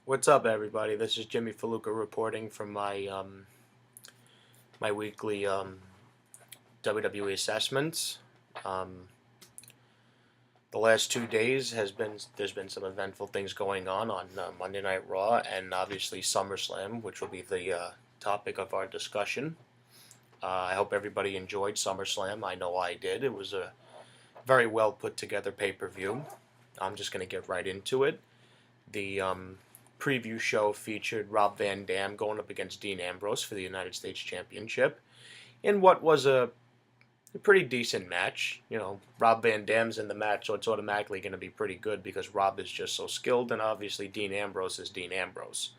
What's up, everybody? This is Jimmy Faluca reporting from my weekly WWE assessments. Um, the last 2 days there's been some eventful things going on Monday Night Raw and obviously SummerSlam, which will be the topic of our discussion. I hope everybody enjoyed SummerSlam. I know I did. It was a very well put together pay-per-view. I'm just going to get right into it. The preview show featured Rob Van Dam going up against Dean Ambrose for the United States Championship in what was a pretty decent match. You know, Rob Van Dam's in the match, so it's automatically going to be pretty good because Rob is just so skilled, and obviously Dean Ambrose is Dean Ambrose.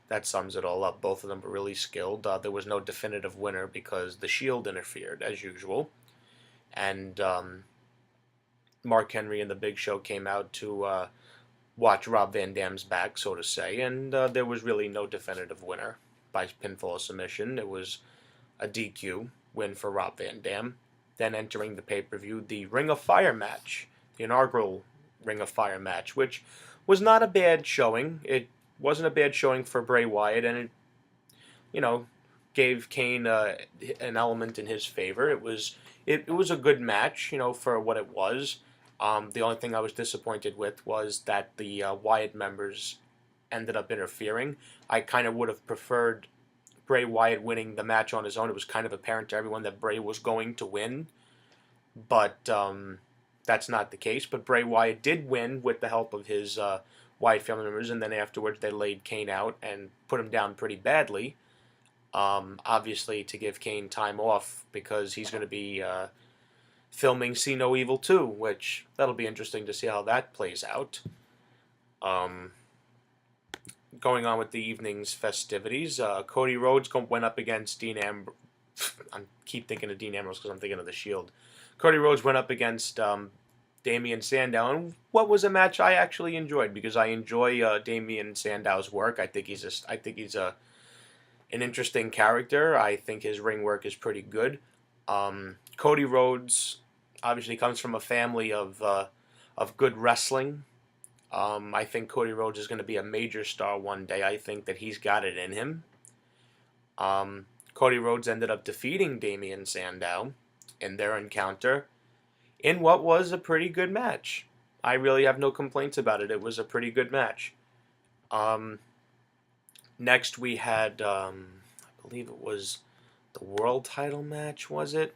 That sums it all up. Both of them were really skilled. There was no definitive winner because the Shield interfered, as usual. And Mark Henry and the Big Show came out to watch Rob Van Dam's back, so to say, and there was really no definitive winner by pinfall submission. It was a DQ win for Rob Van Dam. Then entering the pay-per-view, the Ring of Fire match, the inaugural Ring of Fire match, which was not a bad showing. It wasn't a bad showing for Bray Wyatt, and it, you know, gave Kane an element in his favor. It was a good match, for what it was. The only thing I was disappointed with was that the Wyatt members ended up interfering. I kind of would have preferred Bray Wyatt winning the match on his own. It was kind of apparent to everyone that Bray was going to win, but that's not the case. But Bray Wyatt did win with the help of his Wyatt family members, and then afterwards they laid Kane out and put him down pretty badly. Obviously, to give Kane time off because he's going to be filming See No Evil 2, which that'll be interesting to see how that plays out. Um, Going on with the evening's festivities, Cody Rhodes went up against Dean Ambrose. I keep thinking of Dean Ambrose because I'm thinking of the Shield. Cody Rhodes went up against Damian Sandow, and what was a match I actually enjoyed because I enjoy Damian Sandow's work. I think he's an interesting character. I think his ring work is pretty good. Cody Rhodes obviously comes from a family of good wrestling. I think Cody Rhodes is going to be a major star one day. I think that he's got it in him. Cody Rhodes ended up defeating Damian Sandow in their encounter in what was a pretty good match. I really have no complaints about it. It was a pretty good match. Next we had, I believe it was the world title match, was it?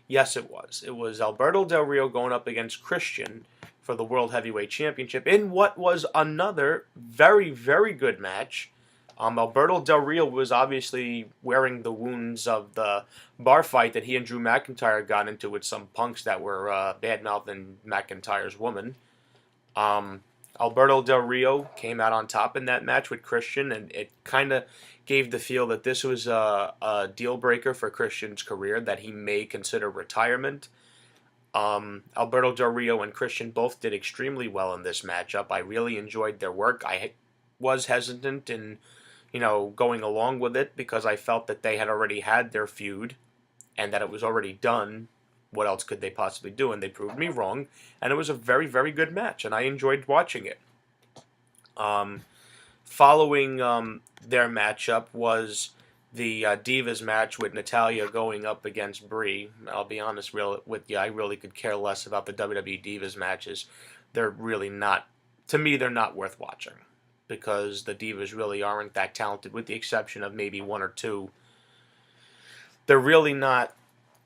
Yes, it was. It was Alberto Del Rio going up against Christian for the World Heavyweight Championship in what was another very, very good match. Alberto Del Rio was obviously wearing the wounds of the bar fight that he and Drew McIntyre got into with some punks that were bad-mouthing McIntyre's woman. Alberto Del Rio came out on top in that match with Christian, and it kind of gave the feel that this was a deal breaker for Christian's career, that he may consider retirement. Alberto Del Rio and Christian both did extremely well in this matchup. I really enjoyed their work. I was hesitant in, going along with it because I felt that they had already had their feud and that it was already done. What else could they possibly do? And they proved me wrong. And it was a very, very good match, and I enjoyed watching it. Following their matchup was the Divas match with Natalya going up against Brie. I'll be honest with you, I really could care less about the WWE Divas matches. They're really not, to me, they're not worth watching because the Divas really aren't that talented, with the exception of maybe one or two. They're really not.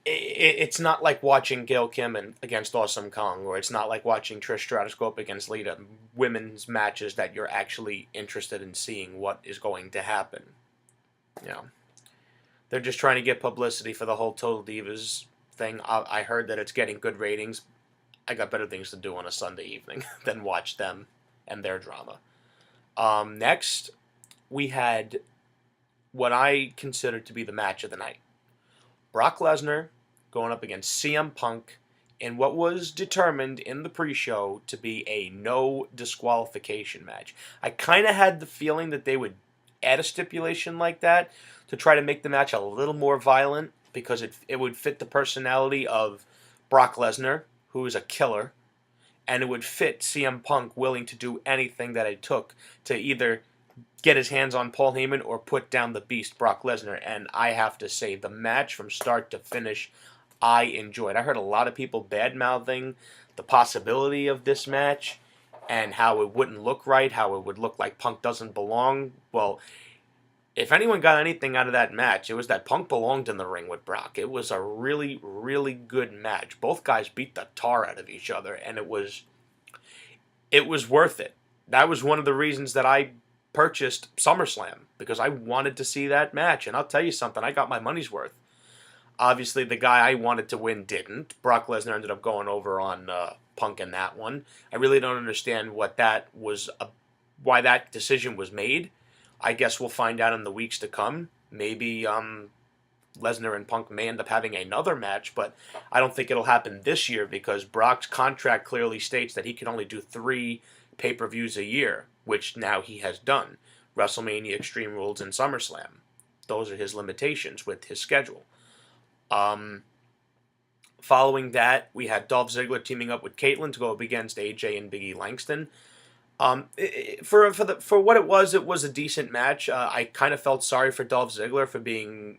It's not like watching Gail Kim against Awesome Kong, or it's not like watching Trish Stratus go up against Lita. Women's matches that you're actually interested in seeing what is going to happen. They're just trying to get publicity for the whole Total Divas thing. I heard that it's getting good ratings. I got better things to do on a Sunday evening than watch them and their drama. Next, we had what I considered to be the match of the night. Brock Lesnar going up against CM Punk in what was determined in the pre-show to be a no disqualification match. I kind of had the feeling that they would add a stipulation like that to try to make the match a little more violent because it would fit the personality of Brock Lesnar, who is a killer, and it would fit CM Punk willing to do anything that it took to either get his hands on Paul Heyman or put down the beast Brock Lesnar. And I have to say, the match from start to finish, I enjoyed. I heard a lot of people bad-mouthing the possibility of this match and how it wouldn't look right, how it would look like Punk doesn't belong. Well, if anyone got anything out of that match, it was that Punk belonged in the ring with Brock. It was a really, really good match. Both guys beat the tar out of each other, and it was worth it. That was one of the reasons that I purchased SummerSlam, because I wanted to see that match. And I'll tell you something, I got my money's worth. Obviously, the guy I wanted to win didn't. Brock Lesnar ended up going over on Punk in that one. I really don't understand what that was, why that decision was made. I guess we'll find out in the weeks to come. Maybe Lesnar and Punk may end up having another match, but I don't think it'll happen this year because Brock's contract clearly states that he can only do 3 pay-per-views a year, which now he has done. WrestleMania, Extreme Rules, and SummerSlam. Those are his limitations with his schedule. Following that, we had Dolph Ziggler teaming up with Caitlyn to go up against AJ and Big E Langston. For what it was a decent match. I kind of felt sorry for Dolph Ziggler for being,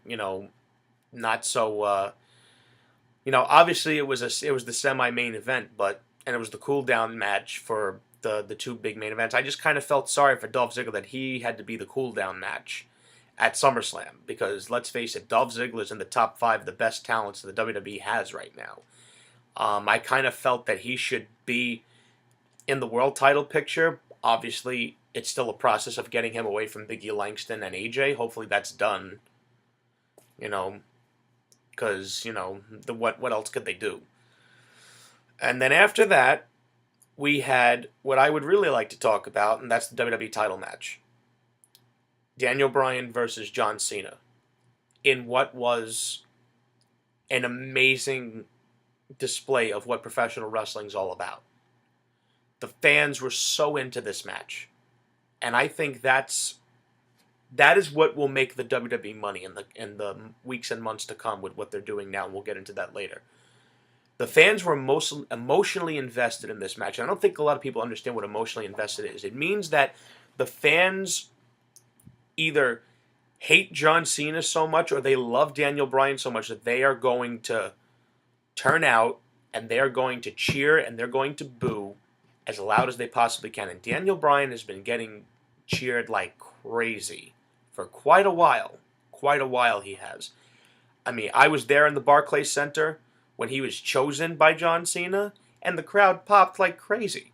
not so. Obviously it was the semi-main event, and it was the cool down match for the 2 big main events. I just kind of felt sorry for Dolph Ziggler that he had to be the cool down match at SummerSlam, because let's face it, Dolph Ziggler's in the top 5 of the best talents that the WWE has right now. I kind of felt that he should be in the world title picture. Obviously, it's still a process of getting him away from Big E Langston and AJ. Hopefully that's done, because, what else could they do? And then after that, we had what I would really like to talk about, and that's the WWE title match. Daniel Bryan versus John Cena, in what was an amazing display of what professional wrestling's all about. The fans were so into this match, and I think that is what will make the WWE money in the weeks and months to come with what they're doing now, and we'll get into that later. The fans were emotionally invested in this match, and I don't think a lot of people understand what emotionally invested is. It means that the fans either hate John Cena so much or they love Daniel Bryan so much that they are going to turn out and they're going to cheer and they're going to boo as loud as they possibly can. And Daniel Bryan has been getting cheered like crazy for quite a while. Quite a while he has. I mean, I was there in the Barclays Center when he was chosen by John Cena, and the crowd popped like crazy.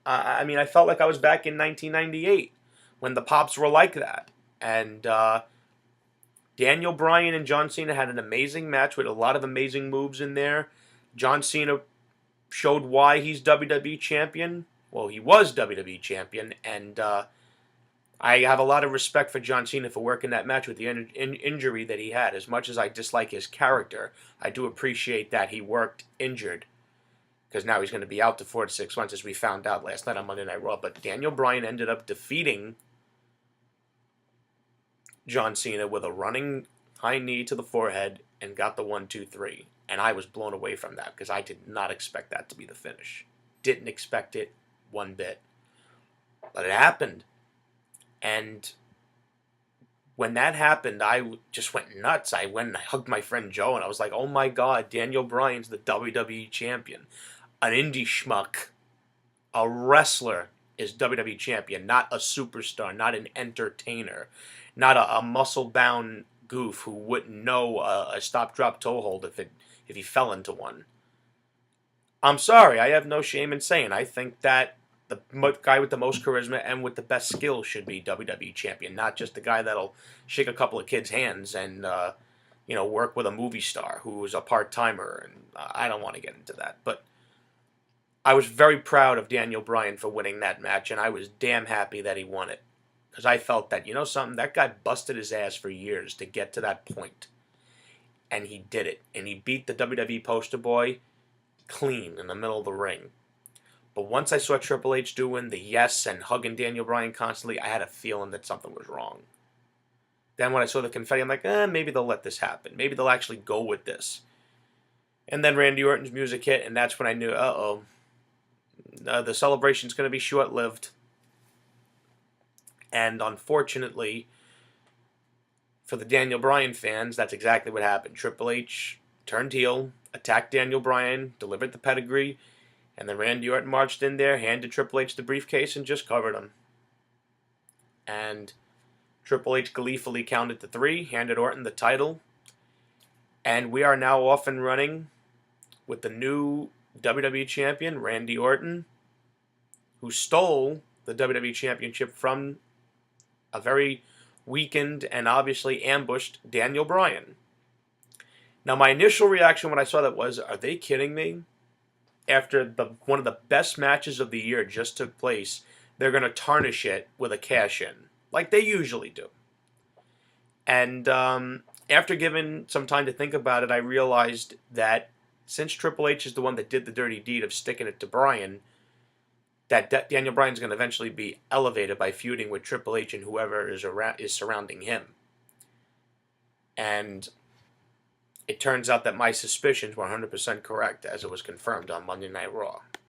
I felt like I was back in 1998 when the pops were like that. And Daniel Bryan and John Cena had an amazing match with a lot of amazing moves in there. John Cena showed why he's WWE Champion. Well, he was WWE Champion, and I have a lot of respect for John Cena for working that match with the injury that he had. As much as I dislike his character, I do appreciate that he worked injured, because now he's going to be out to 4 to 6 months, as we found out last night on Monday Night Raw. But Daniel Bryan ended up defeating John Cena with a running high knee to the forehead and got the 1, 2, 3. And I was blown away from that because I did not expect that to be the finish. Didn't expect it one bit. But it happened. And when that happened, I just went nuts. I went and I hugged my friend Joe, and I was like, oh my God, Daniel Bryan's the WWE Champion. An indie schmuck, a wrestler, is WWE Champion, not a superstar, not an entertainer, not a muscle-bound goof who wouldn't know a stop-drop toe hold if he fell into one. I'm sorry, I have no shame in saying I think that the guy with the most charisma and with the best skills should be WWE Champion, not just the guy that'll shake a couple of kids' hands and work with a movie star who's a part-timer. And I don't want to get into that, but I was very proud of Daniel Bryan for winning that match, and I was damn happy that he won it. Because I felt that, that guy busted his ass for years to get to that point. And he did it. And he beat the WWE poster boy clean in the middle of the ring. But once I saw Triple H doing the yes and hugging Daniel Bryan constantly, I had a feeling that something was wrong. Then when I saw the confetti, I'm like, maybe they'll let this happen. Maybe they'll actually go with this. And then Randy Orton's music hit, and that's when I knew, uh-oh, The celebration's going to be short-lived. And unfortunately, for the Daniel Bryan fans, that's exactly what happened. Triple H turned heel, attacked Daniel Bryan, delivered the pedigree, and then Randy Orton marched in there, handed Triple H the briefcase, and just covered him. And Triple H gleefully counted to 3, handed Orton the title, and we are now off and running with the new WWE Champion, Randy Orton, who stole the WWE Championship from a very weakened and obviously ambushed Daniel Bryan. Now, my initial reaction when I saw that was, are they kidding me? After one of the best matches of the year just took place, they're going to tarnish it with a cash-in, like they usually do. And after giving some time to think about it, I realized that since Triple H is the one that did the dirty deed of sticking it to Bryan, that Daniel Bryan's going to eventually be elevated by feuding with Triple H and whoever is surrounding him. And it turns out that my suspicions were 100% correct, as it was confirmed on Monday Night Raw.